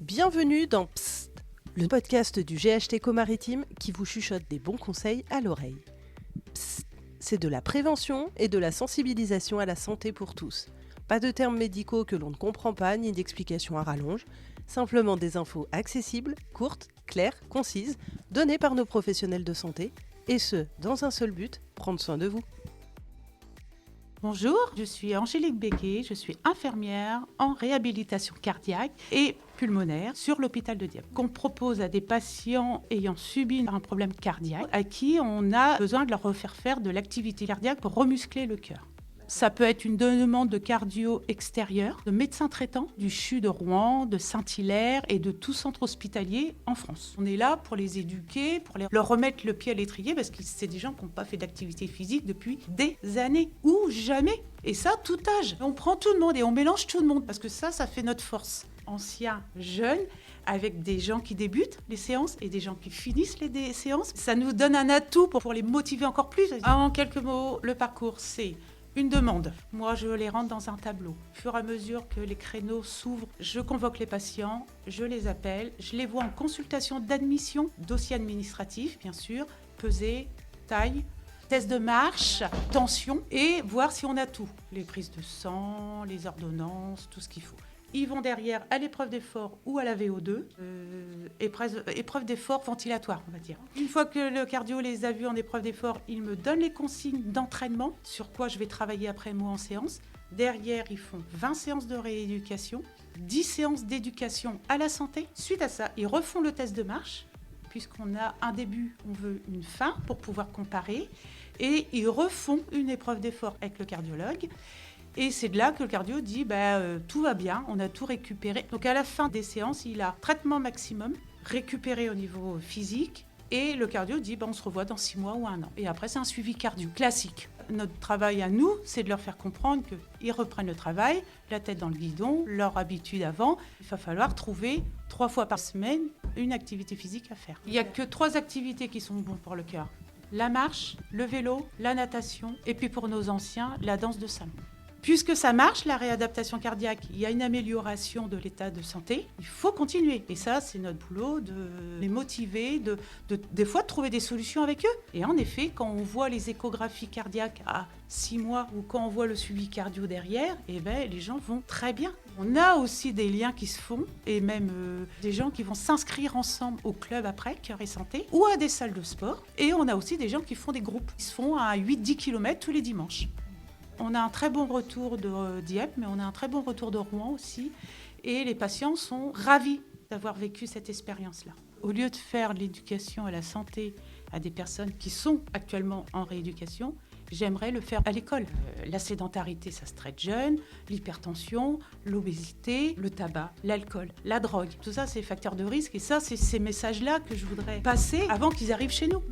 Bienvenue dans Psst, le podcast du GHT Co-Maritime qui vous chuchote des bons conseils à l'oreille. Psst, c'est de la prévention et de la sensibilisation à la santé pour tous. Pas de termes médicaux que l'on ne comprend pas ni d'explications à rallonge, simplement des infos accessibles, courtes, claires, concises, données par nos professionnels de santé, et ce, dans un seul but, prendre soin de vous. Bonjour, je suis Angélique Béguet, je suis infirmière en réhabilitation cardiaque et pulmonaire sur l'hôpital de Dieppe, qu'on propose à des patients ayant subi un problème cardiaque, à qui on a besoin de leur refaire faire de l'activité cardiaque pour remuscler le cœur. Ça peut être une demande de cardio extérieur, de médecins traitants du CHU de Rouen, de Saint-Hilaire et de tout centre hospitalier en France. On est là pour les éduquer, pour leur remettre le pied à l'étrier, parce que c'est des gens qui n'ont pas fait d'activité physique depuis des années ou jamais. Et ça, tout âge. On prend tout le monde et on mélange tout le monde, parce que ça fait notre force. Anciens, jeunes, avec des gens qui débutent les séances et des gens qui finissent les séances. Ça nous donne un atout pour les motiver encore plus. En quelques mots, le parcours, c'est une demande. Moi, je les rentre dans un tableau. Au fur et à mesure que les créneaux s'ouvrent, je convoque les patients, je les appelle, je les vois en consultation d'admission, dossier administratif, bien sûr, pesée, taille, test de marche, tension, et voir si on a tout. Les prises de sang, les ordonnances, tout ce qu'il faut. Ils vont derrière à l'épreuve d'effort ou à la VO2, épreuve d'effort ventilatoire, on va dire. Une fois que le cardio les a vus en épreuve d'effort, il me donne les consignes d'entraînement, sur quoi je vais travailler après moi en séance. Derrière, ils font 20 séances de rééducation, 10 séances d'éducation à la santé. Suite à ça, ils refont le test de marche, puisqu'on a un début, on veut une fin pour pouvoir comparer. Et ils refont une épreuve d'effort avec le cardiologue. Et c'est de là que le cardio dit tout va bien, on a tout récupéré. Donc à la fin des séances, il a traitement maximum, récupéré au niveau physique. Et le cardio dit on se revoit dans 6 mois ou 1 an. Et après, c'est un suivi cardio classique. Notre travail à nous, c'est de leur faire comprendre qu'ils reprennent le travail, la tête dans le guidon, leur habitude avant. Il va falloir trouver 3 fois par semaine une activité physique à faire. Il n'y a que 3 activités qui sont bonnes pour le cœur. La marche, le vélo, la natation et puis pour nos anciens, la danse de salon. Puisque ça marche, la réadaptation cardiaque, il y a une amélioration de l'état de santé, il faut continuer. Et ça, c'est notre boulot de les motiver, des fois de trouver des solutions avec eux. Et en effet, quand on voit les échographies cardiaques à 6 mois ou quand on voit le suivi cardio derrière, les gens vont très bien. On a aussi des liens qui se font et même des gens qui vont s'inscrire ensemble au club après, Cœur et Santé, ou à des salles de sport. Et on a aussi des gens qui font des groupes. Ils se font à 8-10 km tous les dimanches. On a un très bon retour de Dieppe, mais on a un très bon retour de Rouen aussi. Et les patients sont ravis d'avoir vécu cette expérience-là. Au lieu de faire l'éducation à la santé à des personnes qui sont actuellement en rééducation, j'aimerais le faire à l'école. La sédentarité, ça se traite jeune, l'hypertension, l'obésité, le tabac, l'alcool, la drogue. Tout ça, c'est facteur de risque. Et ça, c'est ces messages-là que je voudrais passer avant qu'ils arrivent chez nous.